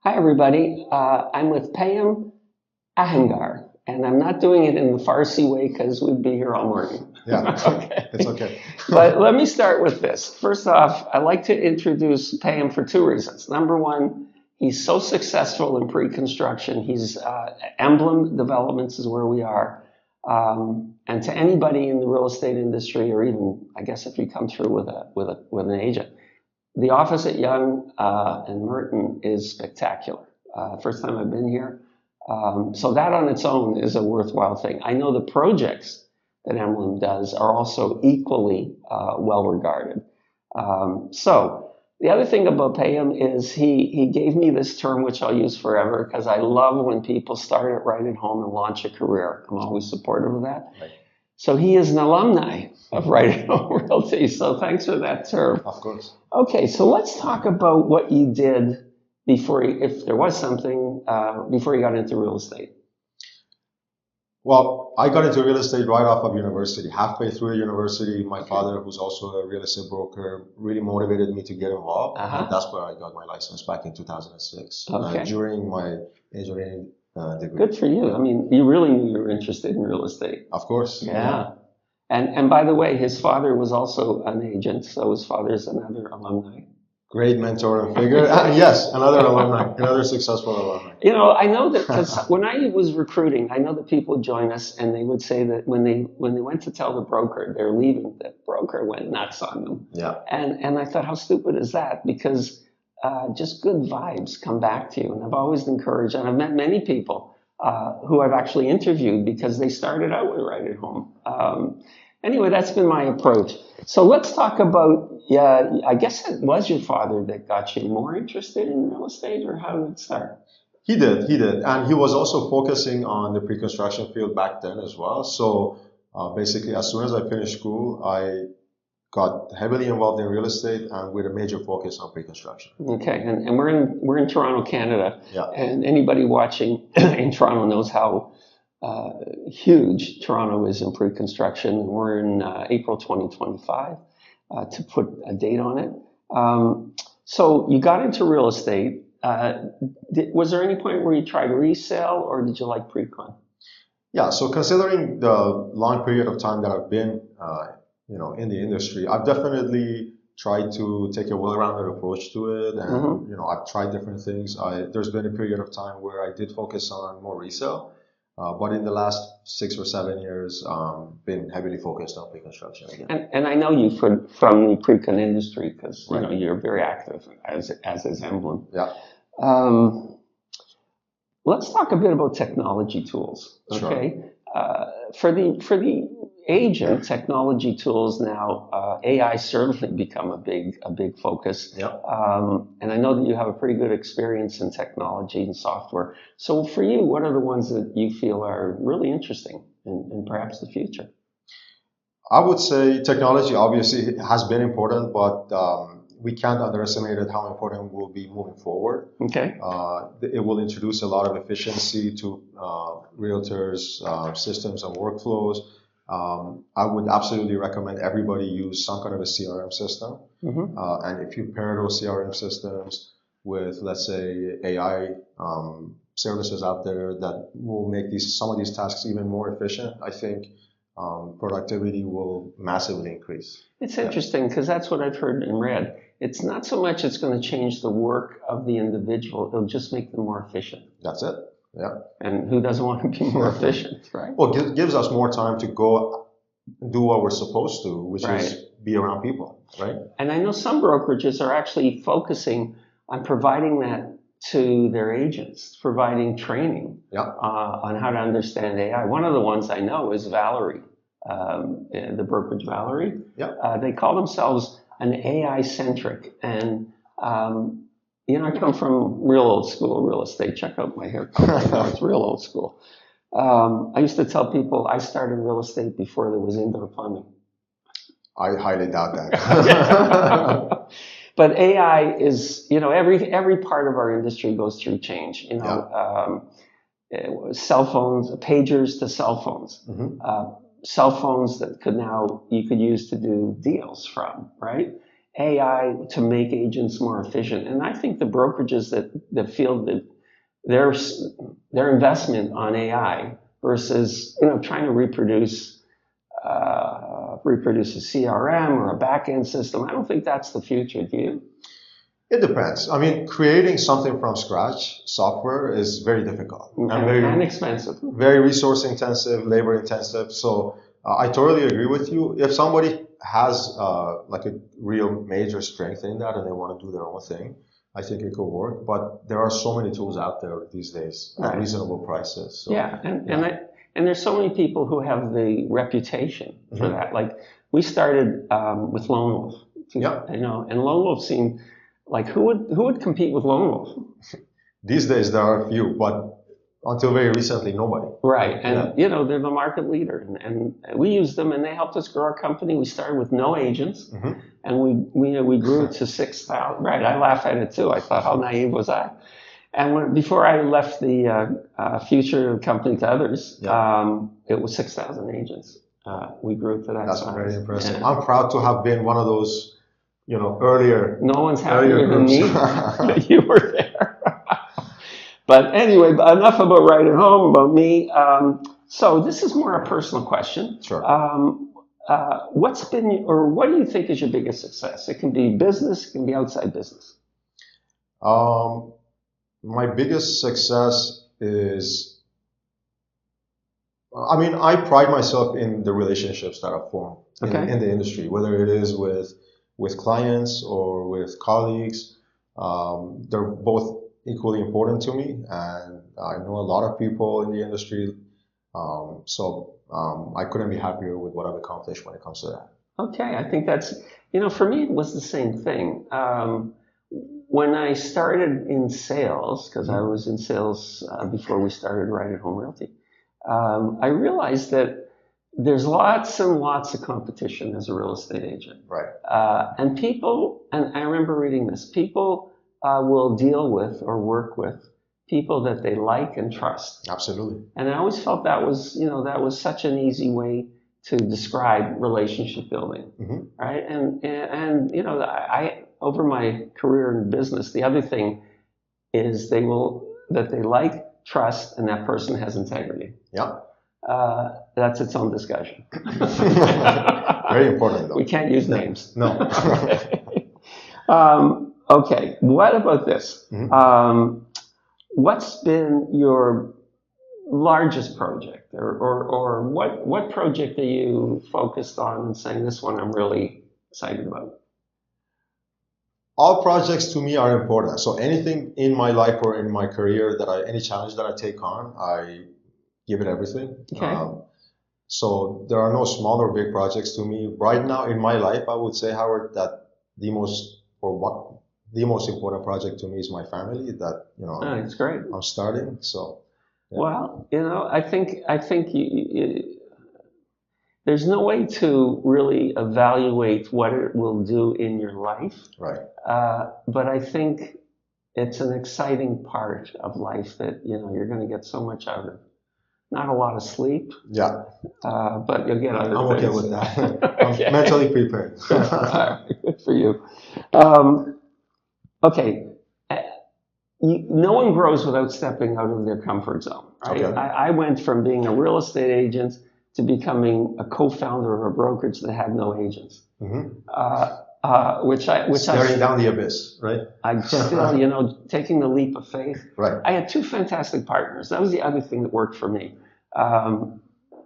Hi, everybody. I'm with Payam, Ahangar, and I'm not doing it in the Farsi way because we'd be here all morning. Yeah, Okay. it's okay. But let me start with this. First off, I like to introduce Payam for two reasons. Number one, he's so successful in pre-construction. He's EMBLEM Developments is where we are. And to anybody in the real estate industry, or even, I guess, if you come through with an agent, the office at Young and Merton is spectacular. First time I've been here. So that on its own is a worthwhile thing. I know the projects that Emblem does are also equally well regarded. So the other thing about Payam is he gave me this term, which I'll use forever, because I love when people start it right at home and launch a career. I'm always supportive of that. Right. So he is an alumni of Right at Home Realty. So thanks for that term. Of course. Okay, so let's talk about what you did before, if there was something, before you got into real estate. Well, I got into real estate right off of university. Halfway through university, my father, who's also a real estate broker, really motivated me to get involved. And that's where I got my license back in 2006 during my engineering degree. Good for you. I mean, you really knew you were interested in real estate. Of course. Yeah. And by the way, his father was also an agent, so his father's another alumni. Great mentor and figure. Yes, another alumni, another successful alumni. You know, I know that because when I was recruiting, I know that people would join us and they would say that when they went to tell the broker they're leaving, the broker went nuts on them. Yeah. And I thought, how stupid is that? Because just good vibes come back to you. And I've always encouraged, and I've met many people who I've actually interviewed because they started out with Right at Home. Anyway, that's been my approach. So let's talk about, I guess it was your father that got you more interested in real estate, or how did it start? He did. And he was also focusing on the pre-construction field back then as well. So basically, as soon as I finished school, I got heavily involved in real estate and with a major focus on pre-construction. Okay, and we're in Toronto, Canada. Yeah. And anybody watching in Toronto knows how huge Toronto is in pre-construction. We're in April 2025 to put a date on it. So you got into real estate. Was there any point where you tried resale, or did you like pre-con? Yeah, so considering the long period of time that I've been in the industry, I've definitely tried to take a well-rounded approach to it, and I've tried different things. There's been a period of time where I did focus on more resale. But in the last 6 or 7 years, been heavily focused on pre-construction again. And I know you from the pre-con industry because you're very active as is Emblem. Yeah. Let's talk a bit about technology tools. Okay. Sure. For the agent, technology tools now, AI certainly become a big focus. Yeah. And I know that you have a pretty good experience in technology and software. So for you, what are the ones that you feel are really interesting in perhaps the future? I would say technology obviously has been important, but we can't underestimate how important it will be moving forward. Okay. It will introduce a lot of efficiency to realtors, systems, and workflows. I would absolutely recommend everybody use some kind of a CRM system. And if you pair those CRM systems with, let's say, AI services out there that will make some of these tasks even more efficient, I think productivity will massively increase. It's interesting because that's what I've heard and read. It's not so much it's going to change the work of the individual, it'll just make them more efficient. That's it. Yeah. And who doesn't want to be more efficient, right? Well, it gives us more time to go do what we're supposed to, which is be around people, right? And I know some brokerages are actually focusing on providing that to their agents, providing training on how to understand AI. One of the ones I know is Valerie, the brokerage Valerie. Yeah. They call themselves an AI-centric. And I come from real old school real estate. Check out my haircut right now. It's real old school. I used to tell people I started real estate before there was indoor plumbing. I highly doubt that. But AI is, every part of our industry goes through change. Cell phones, pagers to cell phones. Cell phones that you could use to do deals from, right? AI to make agents more efficient. And I think the brokerages that feel that their investment on AI versus trying to reproduce a CRM or a back-end system, I don't think that's the future. Do you? It depends. I mean, creating something from scratch, software, is very difficult and expensive. Very resource intensive, labor intensive. So I totally agree with you. If somebody has like a real major strength in that and they want to do their own thing, I think it could work. But there are so many tools out there these days at reasonable prices. So, and there's so many people who have the reputation for that. Like we started with Lone Wolf. And Lone Wolf seemed like who would compete with Lone Wolf? These days there are a few, but until very recently, nobody. Right, and they're the market leader, and we used them, and they helped us grow our company. We started with no agents, and we grew it to 6,000. Right, I laugh at it too. I thought, how naive was I? And before I left the future company to others, it was 6,000 agents. We grew it to that size. That's very impressive. Yeah. I'm proud to have been one of those. Earlier. No one's happier than me that you were there. But anyway, enough about right at home, about me. So this is more a personal question. Sure. What do you think is your biggest success? It can be business, it can be outside business. My biggest success is, I pride myself in the relationships that I've formed in the industry, whether it is with clients or with colleagues. They're both equally important to me, and I know a lot of people in the industry, so I couldn't be happier with what I've accomplished when it comes to that. Okay, I think that's, for me it was the same thing. When I started in sales, because I was in sales before we started Right at Home Realty, I realized that there's lots and lots of competition as a real estate agent. Right. And I remember reading this, people will deal with or work with people that they like and trust. Absolutely. And I always felt that was such an easy way to describe relationship building, right? And I over my career in business, the other thing is they like, trust, and that person has integrity. Yeah. That's its own discussion. Very important, though. We can't use names. No. Okay, what about this? What's been your largest project, or what project are you focused on and saying, this one I'm really excited about? All projects to me are important. So anything in my life or in my career any challenge that I take on, I give it everything. Okay. So there are no small or big projects to me. Right now in my life, I would say, Howard, that the most important project to me is my family that, it's great. I'm starting. So, yeah. Well, I think there's no way to really evaluate what it will do in your life. Right. But I think it's an exciting part of life that, you're going to get so much out of. Not a lot of sleep. Yeah. But you'll get other I'm things. okay with that. I'm mentally prepared. Good for you. Okay. No one grows without stepping out of their comfort zone, right? Okay. I went from being a real estate agent to becoming a co-founder of a brokerage that had no agents. Staring down the abyss, right? I still, taking the leap of faith. Right. I had two fantastic partners. That was the other thing that worked for me.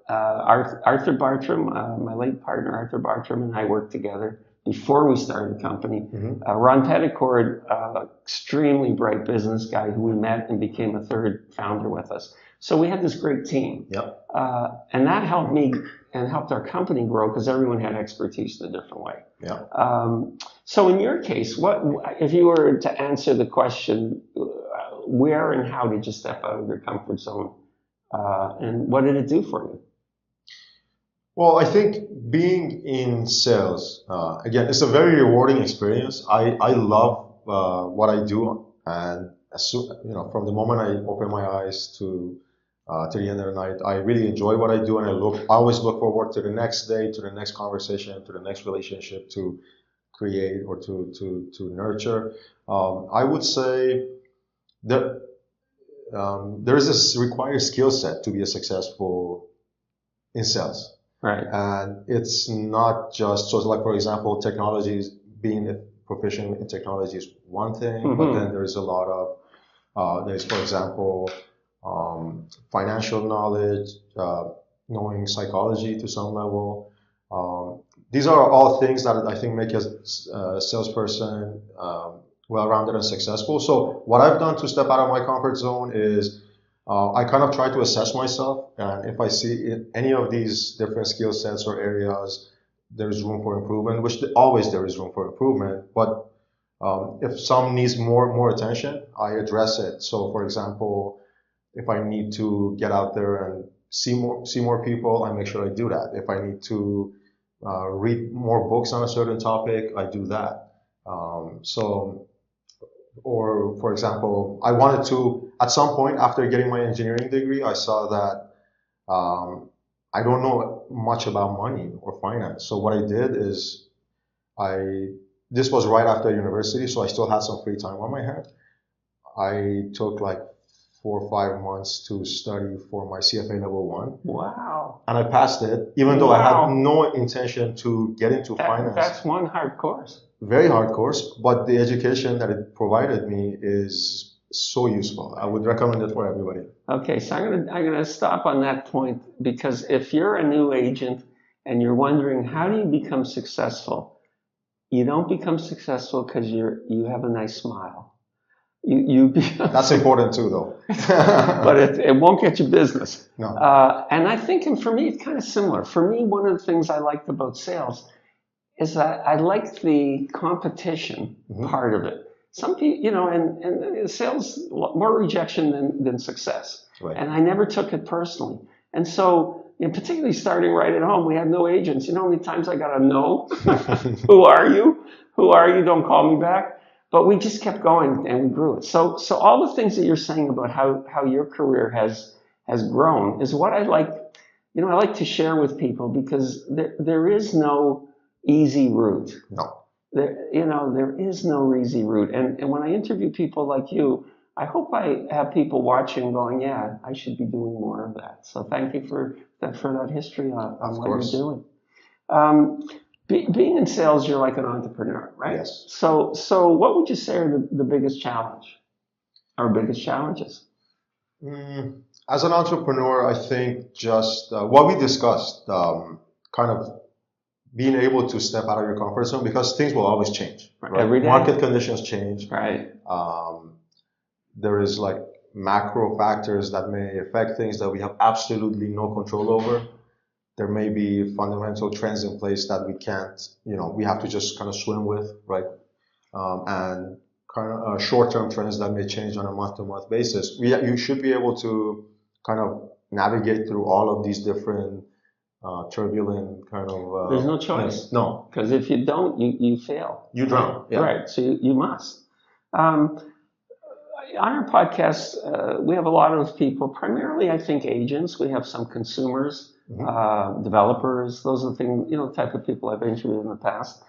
Arthur Bartram, my late partner, Arthur Bartram, and I worked together before we started the company. Ron Petticord, extremely bright business guy who we met and became a third founder with us. So we had this great team. Yep. And that helped me and helped our company grow because everyone had expertise in a different way. Yeah. So in your case, what if you were to answer the question, where and how did you step out of your comfort zone? And what did it do for you? Well, I think being in sales, again, it's a very rewarding experience. I love what I do, and from the moment I open my eyes to the end of the night, I really enjoy what I do, and I always look forward to the next day, to the next conversation, to the next relationship, to create or to nurture. I would say that there is this required skill set to be a successful in sales. Right. And it's not just, so like, for example, technologies, being proficient in technology is one thing, but then there's a lot of, there's, for example, financial knowledge, knowing psychology to some level. These are all things that I think make a salesperson well-rounded and successful. So what I've done to step out of my comfort zone is I kind of try to assess myself, and if I see in any of these different skill sets or areas, there's room for improvement, which always there is room for improvement. But if some needs more attention, I address it. So, for example, if I need to get out there and see more people, I make sure I do that. If I need to read more books on a certain topic, I do that. Or, for example, I wanted to, at some point after getting my engineering degree, I saw that I don't know much about money or finance. So what I did is this was right after university, so I still had some free time on my hands. I took like 4 or 5 months to study for my CFA level 1. Wow. And I passed it, even though I had no intention to get into finance. That's one hard course. Very hard course, but the education that it provided me is so useful. I would recommend it for everybody. Okay, so I'm gonna stop on that point, because if you're a new agent and you're wondering how do you become successful, you don't become successful because you have a nice smile. That's important too, though. But it won't get you business. No. And I think, and for me, it's kind of similar. For me, one of the things I liked about sales is that I liked the competition part of it. Some people, and sales, more rejection than success. Right. And I never took it personally. And so, particularly starting right at home, we had no agents. You know how many times I got a no? Who are you? Who are you? Don't call me back. But we just kept going and we grew it. So all the things that you're saying about how your career has grown is what I like. I like to share with people, because there is no easy route. No. There is no easy route. And when I interview people like you, I hope I have people watching going, yeah, I should be doing more of that. So thank you for that history on what you're doing. Being in sales, you're like an entrepreneur, right? Yes. So what would you say are the biggest challenge or biggest challenges? As an entrepreneur, I think just what we discussed, kind of being able to step out of your comfort zone, because things will always change. Right? Every day. Market conditions change. Right. There is like macro factors that may affect things that we have absolutely no control over. There may be fundamental trends in place that we can't, we have to just kind of swim with, right? And kind of short-term trends that may change on a month-to-month basis. You should be able to kind of navigate through all of these different turbulent kind of... There's no choice. No. Because if you don't, you fail. You drown. Yeah. Right, so you must. On our podcast, we have a lot of people, primarily I think agents. We have some consumers, developers. Those are the things, type of people I've interviewed in the past.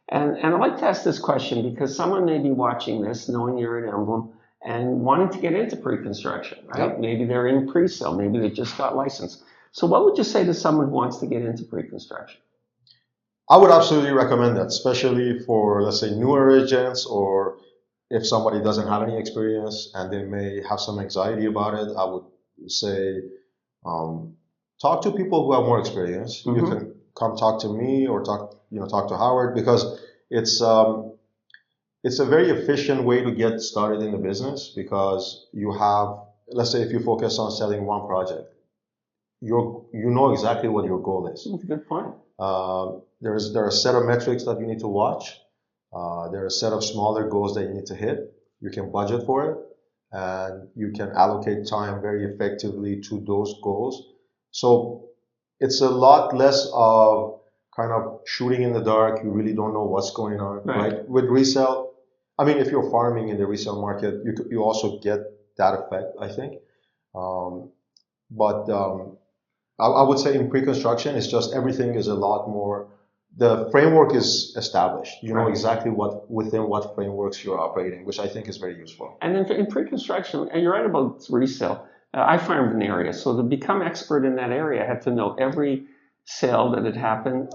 And I'd like to ask this question, because someone may be watching this, knowing you're at EMBLEM, and wanting to get into pre-construction, right? Yep. Maybe they're in pre-sale, maybe they just got licensed. So what would you say to someone who wants to get into pre-construction? I would absolutely recommend that, especially for, let's say, newer agents, or if somebody doesn't have any experience and they may have some anxiety about it. I would say talk to people who have more experience. You can come talk to me or talk to Howard, because it's a very efficient way to get started in the business, because you have, let's say, if you focus on selling one project, you know exactly what your goal is. That's a good point. There are a set of metrics that you need to watch. There are a set of smaller goals that you need to hit. You can budget for it, and you can allocate time very effectively to those goals. So it's a lot less of kind of shooting in the dark. You really don't know what's going on, right? With resale, I mean, if you're farming in the resale market, you also get that effect, I think. But I would say in pre-construction, it's just everything is a lot more the framework is established. You know Right. exactly within what frameworks you're operating, which I think is very useful. And then in pre-construction, and you're right about resale. I farmed an area, so to become expert in that area, I had to know every sale that had happened.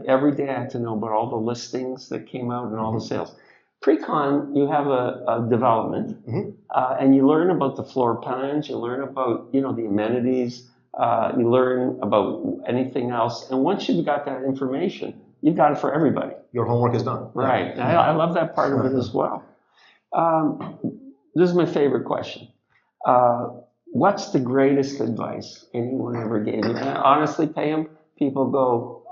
Every day I had to know about all the listings that came out and all the sales. Pre-con, you have a development, and you learn about the floor plans, you learn about the amenities, you learn about anything else, and once you've got that information, you've got it for everybody. Your homework is done. Right. Yeah. I love that part of it as well. This is my favorite question. What's the greatest advice anyone ever gave you? And honestly, Payam, people go,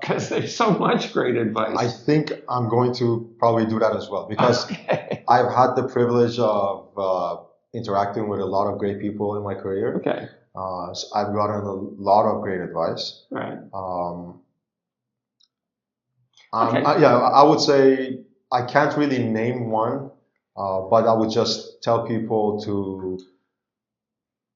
because there's so much great advice. I think I'm going to probably do that as well, because Okay. I've had the privilege of interacting with a lot of great people in my career. Okay. So I've gotten a lot of great advice. Right. Okay. I would say I can't really name one, but I would just tell people to,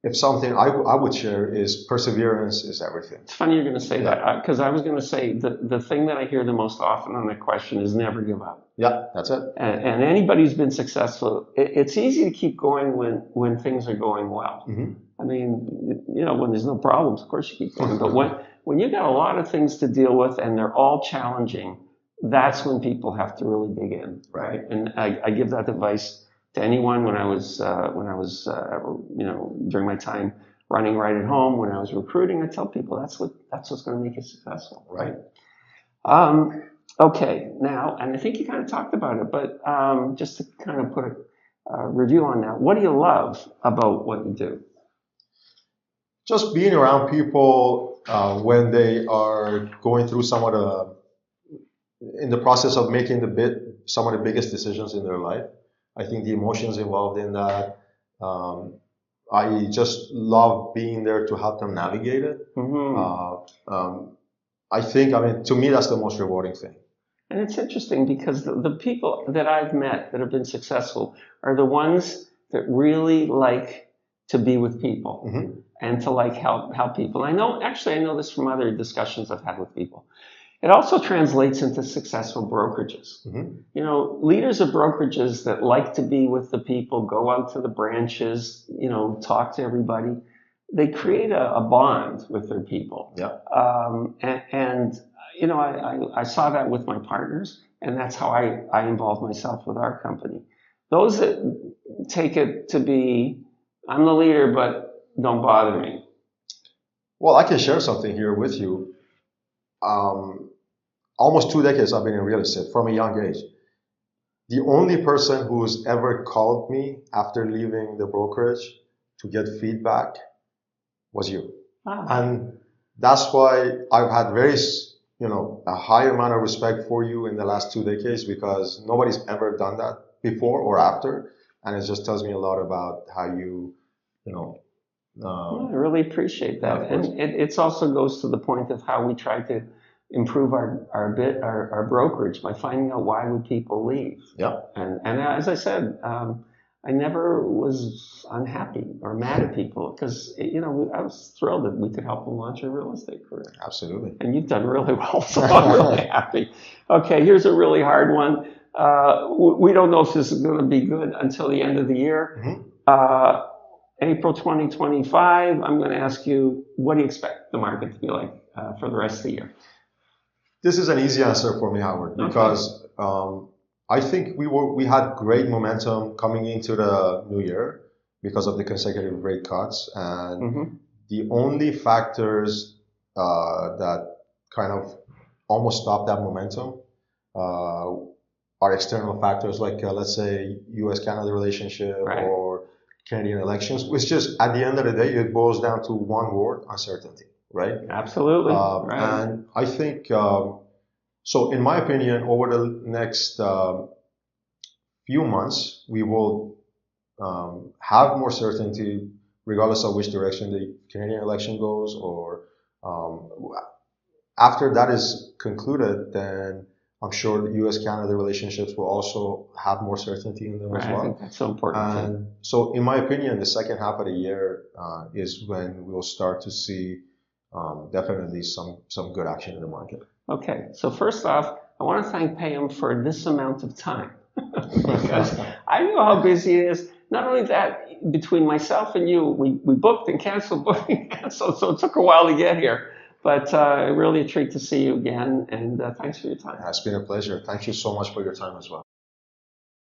if something I would share is perseverance is everything. It's funny you're going to say that, because I was going to say the thing that I hear the most often on that question is never give up. Yeah, that's it. And anybody who's been successful, it's easy to keep going when things are going well. I mean, when there's no problems, of course you keep going. But when you got a lot of things to deal with and they're all challenging, that's when people have to really dig in, right? And I give that advice to anyone when I was during my time running right at home, when I was recruiting. I tell people that's what's going to make you successful, right? Okay, now, and I think you kind of talked about it, but just to kind of put a review on that, what do you love about what you do? Just being around people when they are going through in the process of making some of the biggest decisions in their life. I think the emotions involved in that, I just love being there to help them navigate it. To me, that's the most rewarding thing. And it's interesting because the people that I've met that have been successful are the ones that really like to be with people and to help people. I know this from other discussions I've had with people. It also translates into successful brokerages. Leaders of brokerages that like to be with the people, go out to the branches, talk to everybody. They create a bond with their people. Yeah. I saw that with my partners, and that's how I involved myself with our company. Those that take it to be, I'm the leader, but don't bother me. Well, I can share something here with you. Almost 2 decades I've been in real estate from a young age. The only person who's ever called me after leaving the brokerage to get feedback was you. And that's why I've had a high amount of respect for you in the last 2 decades, because nobody's ever done that before or after. And it just tells me a lot about how you I really appreciate that. And it also goes to the point of how we try to improve our brokerage by finding out why would people leave. Yeah. And as I said, I never was unhappy or mad at people, because I was thrilled that we could help them launch a real estate career. Absolutely. And you've done really well, so I'm really happy. Okay, here's a really hard one. We don't know if this is going to be good until the end of the year. April 2025, I'm going to ask you, what do you expect the market to be like for the rest of the year? This is an easy answer for me, Howard, because I think we had great momentum coming into the new year because of the consecutive rate cuts, and the only factors that kind of almost stopped that momentum are external factors like let's say U.S.-Canada relationship or Canadian elections, which just at the end of the day it boils down to one word: uncertainty. Right? Absolutely. And I think, so in my opinion, over the next few months, we will have more certainty regardless of which direction the Canadian election goes, or after that is concluded, then I'm sure the U.S.-Canada relationships will also have more certainty in them as well. I think that's so important. And so in my opinion, the second half of the year is when we'll start to see definitely some good action in the market. Okay, so first off, I want to thank Payam for this amount of time because I know how busy it is. Not only that, between myself and you, we booked and canceled, booked and canceled, so it took a while to get here. But really a treat to see you again, and thanks for your time. It's been a pleasure. Thank you so much for your time as well.